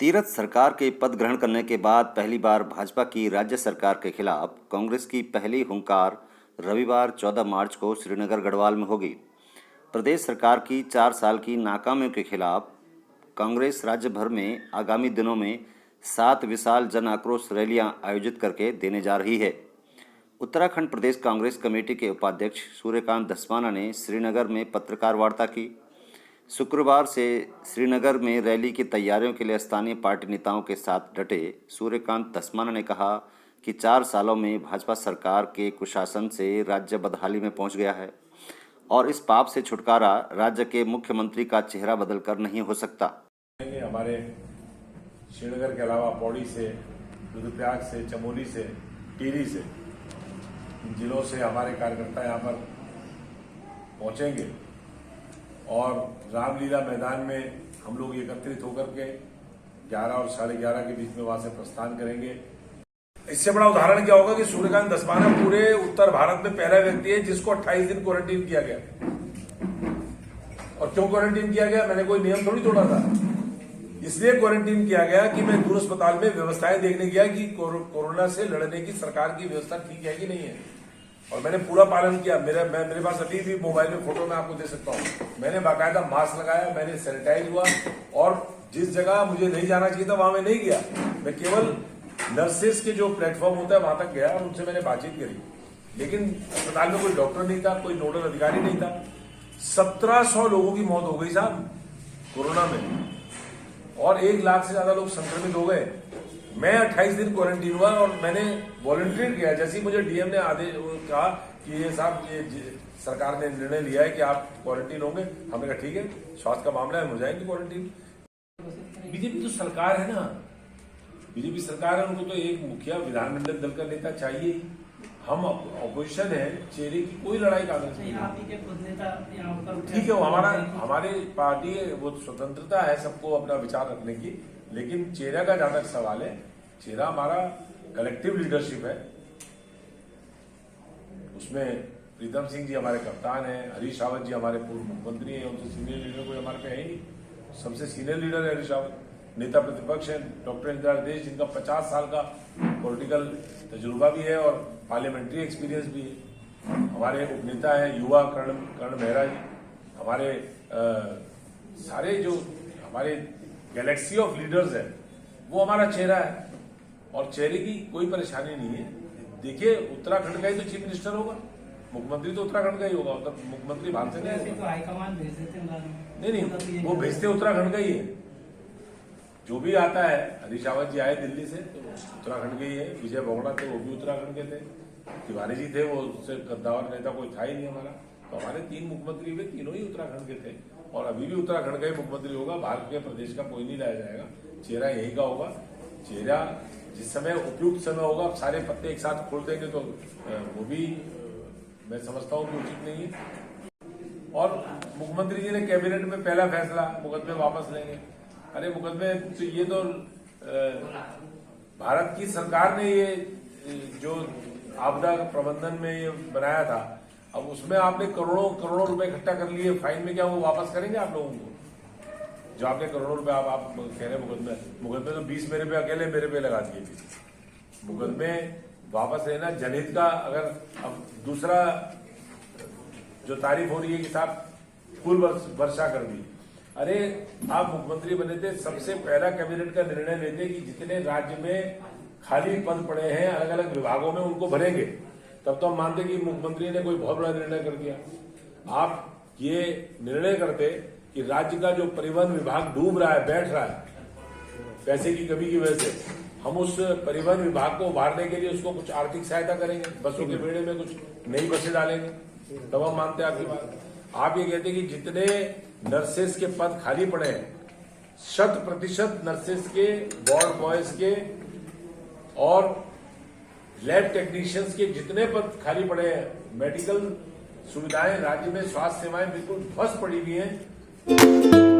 तीरथ सरकार के पद ग्रहण करने के बाद पहली बार भाजपा की राज्य सरकार के खिलाफ कांग्रेस की पहली हुंकार रविवार 14 मार्च को श्रीनगर गढ़वाल में होगी। प्रदेश सरकार की 4 साल की नाकामियों के खिलाफ कांग्रेस राज्य भर में आगामी दिनों में 7 विशाल जन आक्रोश रैलियां आयोजित करके देने जा रही है। उत्तराखंड प्रदेश कांग्रेस कमेटी के उपाध्यक्ष सूर्यकांत धस्माना ने श्रीनगर में पत्रकार वार्ता की। शुक्रवार से श्रीनगर में रैली की तैयारियों के लिए स्थानीय पार्टी नेताओं के साथ डटे सूर्यकांत धस्माना ने कहा कि 4 सालों में भाजपा सरकार के कुशासन से राज्य बदहाली में पहुंच गया है और इस पाप से छुटकारा राज्य के मुख्यमंत्री का चेहरा बदलकर नहीं हो सकता। हमारे श्रीनगर के अलावा पौड़ी से, रुद्रप्रयाग से, चमोली से, टिहरी से, इन जिलों से हमारे कार्यकर्ता यहाँ पर पहुंचेंगे और रामलीला मैदान में हम लोग एकत्रित होकर के 11 और 11:30 के बीच में वहां से प्रस्थान करेंगे। इससे बड़ा उदाहरण क्या होगा कि सूर्यकांत धस्माना पूरे उत्तर भारत में पहला व्यक्ति है जिसको 28 दिन क्वारंटीन किया गया। और क्यों क्वारंटीन किया गया? मैंने कोई नियम थोड़ी तोड़ा था। इसलिए क्वारंटीन किया गया कि मैं दूर अस्पताल में व्यवस्थाएं देखने गया कि कोरोना से लड़ने की सरकार की व्यवस्था ठीक है कि नहीं है, और मैंने पूरा पालन किया। मेरे पास अभी भी मोबाइल में फोटो मैं आपको दे सकता हूँ। मैंने बाकायदा मास्क लगाया, मैंने सैनिटाइज हुआ और जिस जगह मुझे नहीं जाना चाहिए था वहां मैं नहीं गया। मैं केवल नर्सेस के जो प्लेटफॉर्म होता है वहां तक गया और उनसे मैंने बातचीत करी। लेकिन अस्पताल में कोई डॉक्टर नहीं था, कोई नोडल अधिकारी नहीं था। 1700 लोगों की मौत हो गई साहब कोरोना में और 1 लाख से ज्यादा लोग संक्रमित हो गए। मैं 28 दिन क्वारंटीन हुआ और मैंने वॉलंटियर किया। जैसे ही मुझे डीएम ने आदेश कहा कि ये साहब ये सरकार ने निर्णय लिया है कि आप क्वारंटीन होंगे, हमने कहा ठीक है, स्वास्थ्य का मामला है, हो जाएंगे क्वारंटीन। बीजेपी तो सरकार है ना, बीजेपी सरकार है, उनको तो एक मुखिया विधानमंडल दल का नेता चाहिए। हम ऑपोजिशन है, चेहरे की कोई लड़ाई कांग्रेस नहीं। ठीक है, वो हमारी पार्टी वो स्वतंत्रता है सबको अपना विचार रखने की, लेकिन चेहरा का जहां तक सवाल है, चेहरा हमारा कलेक्टिव लीडरशिप है। उसमें प्रीतम सिंह जी हमारे कप्तान हैं, हरीश रावत जी हमारे पूर्व मुख्यमंत्री हैं, उनसे सीनियर लीडर कोई हमारे पे है ही नहीं। सबसे सीनियर लीडर है हरीश रावत। नेता प्रतिपक्ष है डॉक्टर इंदिरा देश, जिनका 50 साल का पॉलिटिकल तजुर्बा भी है और पार्लियामेंट्री एक्सपीरियंस भी है। हमारे उपनेता है युवा कर्ण मेहरा जी। हमारे सारे जो हमारे गैलेक्सी ऑफ लीडर्स है वो हमारा चेहरा है और चेहरे की कोई परेशानी नहीं है। देखिए, उत्तराखंड का ही तो चीफ मिनिस्टर होगा, मुख्यमंत्री तो उत्तराखंड का ही होगा, मतलब मुख्यमंत्री भाग से नहीं, वो भेजते उत्तराखंड का ही है। जो भी आता है, हरीश रावत जी आए दिल्ली से तो उत्तराखंड के ही है, विजय बोगड़ा थे वो भी उत्तराखंड के थे, तिवारी जी थे वो उससे गद्दावर नेता कोई था ही नहीं हमारा। तो हमारे 3 मुख्यमंत्री हुए, तीनों ही उत्तराखंड के थे और अभी भी उत्तराखंड का ही मुख्यमंत्री होगा। भारत के प्रदेश का कोई नहीं लाया जाएगा, चेहरा यही का होगा। चेहरा जिस समय उपयुक्त समय होगा, सारे पत्ते एक साथ खोल देंगे तो वो भी मैं समझता हूँ कि उचित नहीं है। और मुख्यमंत्री जी ने कैबिनेट में पहला फैसला मुकदमे वापस लेंगे। अरे मुकदमे तो ये तो भारत की सरकार ने ये जो आपदा प्रबंधन में ये बनाया था, अब उसमें आपने करोड़ों रुपए इकट्ठा कर लिए फाइन में, क्या वो वापस करेंगे आप लोगों को? जो आपने करोड़ों रुपए आप कह रहे मुकदमे तो 20 मेरे पे अकेले मेरे पे लगा दिए थे। मुकदमे वापस लेना जनहित का। अगर अब दूसरा जो तारीफ हो रही है कि साहब फुल वर्षा कर दी। अरे आप मुख्यमंत्री बने थे, सबसे पहला कैबिनेट का निर्णय लेते कि जितने राज्य में खाली पद पड़े हैं अलग अलग विभागों में उनको भरेंगे, तब तो हम मानते कि मुख्यमंत्री ने कोई बहुत बड़ा निर्णय कर दिया। आप ये निर्णय करते कि राज्य का जो परिवहन विभाग डूब रहा है, बैठ रहा है पैसे की कमी की वजह से, हम उस परिवहन विभाग को उभारने के लिए उसको कुछ आर्थिक सहायता करेंगे, बसों के बेड़े में कुछ नई बसें डालेंगे, तब हम मानते हैं आपकी बात। आप ये कहते कि जितने नर्सेस के पद खाली पड़े हैं, 100% नर्सेस के, वार्ड बॉयज के और लैब टेक्नीशियंस के जितने पद खाली पड़े हैं, मेडिकल सुविधाएं राज्य में, स्वास्थ्य सेवाएं बिल्कुल ध्वस्त पड़ी हुई हैं।